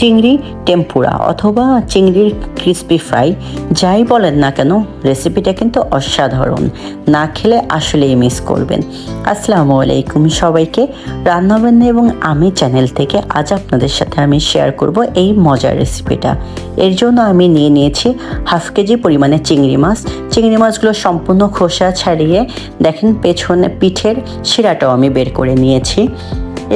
চিংড়ি টেম্পুরা অথবা চিংড়ির ক্রিসপি ফ্রাই যাই বলেন না কেন, রেসিপিটা কিন্তু অসাধারণ। না খেলে আসলেই মিস করবেন। আসসালামু আলাইকুম সবাইকে, রান্নাবান্না এবং আমি চ্যানেল থেকে আজ আপনাদের সাথে আমি শেয়ার করব এই মজার রেসিপিটা। এর জন্য আমি নিয়ে নিয়েছি হাফ কেজি পরিমাণে চিংড়ি মাছ। চিংড়ি মাছগুলো সম্পূর্ণ খোসা ছাড়িয়ে দেখেন পেছনে পিঠের শিরাটাও আমি বের করে নিয়েছি।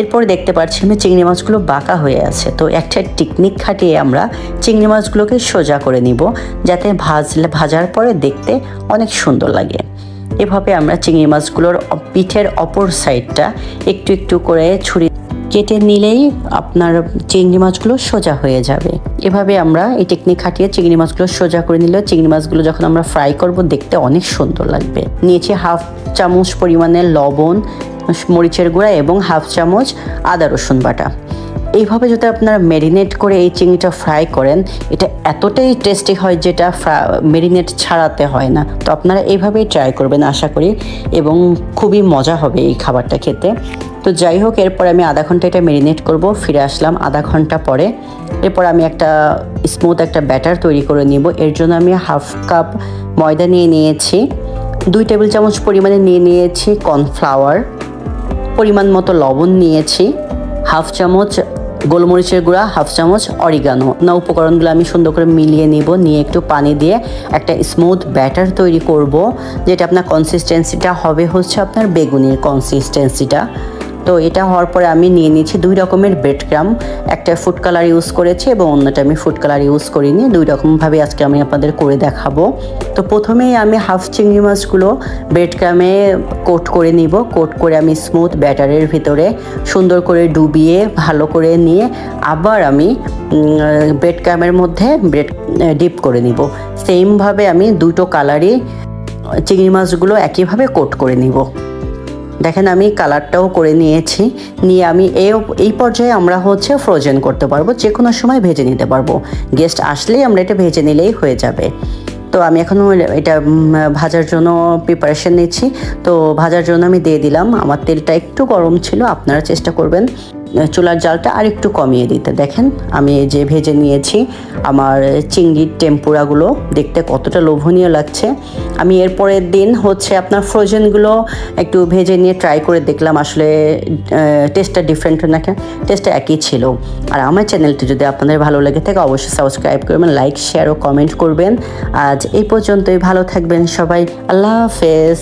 এরপর দেখতে পাচ্ছি আমি চিংড়ি মাছগুলো বাঁকা হয়ে আছে, তো একটা টেকনিক খাটিয়ে আমরা চিংড়ি মাছগুলোকে সোজা করে নিব, যাতে ভাজার পরে দেখতে অনেক সুন্দর লাগে। এভাবে আমরা চিংড়ি মাছগুলোর পিঠের অপর সাইডটা একটু একটু করে ছুরি কেটে নিলেই আপনার চিংড়ি মাছগুলো সোজা হয়ে যাবে। এভাবে আমরা এই টেকনিক খাটিয়ে চিংড়ি মাছগুলো সোজা করে নিলে চিংড়ি মাছগুলো যখন আমরা ফ্রাই করব দেখতে অনেক সুন্দর লাগবে। নিয়েছি হাফ চামচ পরিমাণে লবণ, মরিচের গুঁড়া এবং হাফ চামচ আদা রসুন বাটা। এইভাবে যদি আপনারা ম্যারিনেট করে এই চিংড়িটা ফ্রাই করেন, এটা এতটাই টেস্টি হয় যেটা ম্যারিনেট ছাড়াতে হয় না। তো আপনারা এইভাবেই ট্রাই করবেন আশা করি, এবং খুবই মজা হবে এই খাবারটা খেতে। তো যাই হোক, এরপর আমি আধা ঘন্টা এটা ম্যারিনেট করব। ফিরে আসলাম আধা ঘন্টা পরে। এরপর আমি একটা স্মুথ একটা ব্যাটার তৈরি করে নিব। এর জন্য আমি হাফ কাপ ময়দা নিয়ে নিয়েছি, 2 টেবিল চামচ পরিমাণে নিয়ে নিয়েছি কর্নফ্লাওয়ার, পরিমাণ মতো লবণ নিয়েছি, হাফ চামচ গোলমরিচের গুঁড়া, হাফ চামচ অরিগানো। না উপকরণগুলো আমি সুন্দর করে মিলিয়ে নিব, নিয়ে একটু পানি দিয়ে একটা স্মুথ ব্যাটার তৈরি করব, যেটা আপনার কনসিস্টেন্সিটা হবে হচ্ছে আপনার বেগুনির কনসিস্টেন্সিটা। তো এটা হওয়ার পরে আমি নিয়ে নিয়েছি 2 রকমের ব্রেড ক্রাম্ব, একটা ফুড কালার ইউজ করেছি এবং অন্যটা আমি ফুড কালার ইউজ করিনি। 2 রকমভাবে আজকে আমি আপনাদের করে দেখাবো। তো প্রথমেই আমি হাফ চিংড়ি মাছগুলো ব্রেড ক্রামে কোট করে নিব। কোট করে আমি স্মুথ ব্যাটারের ভিতরে সুন্দর করে ডুবিয়ে ভালো করে নিয়ে আবার আমি ব্রেড ক্রামের মধ্যে ডিপ করে নিব। সেমভাবে আমি 2টো কালারই চিংড়ি মাছগুলো একইভাবে কোট করে নিব। দেখেন আমি কালারটাও করে নিয়েছি। নিয়ে আমি এই পর্যায়ে আমরা হচ্ছে ফ্রোজেন করতে পারবো, যে কোনো সময় ভেজে নিতে পারবো। গেস্ট আসলেই আমরা এটা ভেজে নিলেই হয়ে যাবে। তো আমি এখন এটা ভাজার জন্য প্রিপারেশন নিচ্ছি। তো ভাজার জন্য আমি দিয়ে দিলাম, আমার তেলটা একটু গরম ছিল, আপনারা চেষ্টা করবেন চুলার জালটা আর একটু কমিয়ে দিতে। দেখেন আমি এই যে ভেজে নিয়েছি আমার চিংড়ির টেম্পুরাগুলো, দেখতে কতটা লোভনীয় লাগছে। আমি এরপরের দিন হচ্ছে আপনার ফ্রোজেনগুলো একটু ভেজে নিয়ে ট্রাই করে দেখলাম, আসলে টেস্টটা ডিফারেন্ট না, টেস্টটা একই ছিল। আর আমার চ্যানেলটি যদি আপনাদের ভালো লেগে থাকে অবশ্যই সাবস্ক্রাইব করবেন, লাইক শেয়ার ও কমেন্ট করবেন। আজ এই পর্যন্তই, ভালো থাকবেন সবাই, আল্লাহ হাফেজ।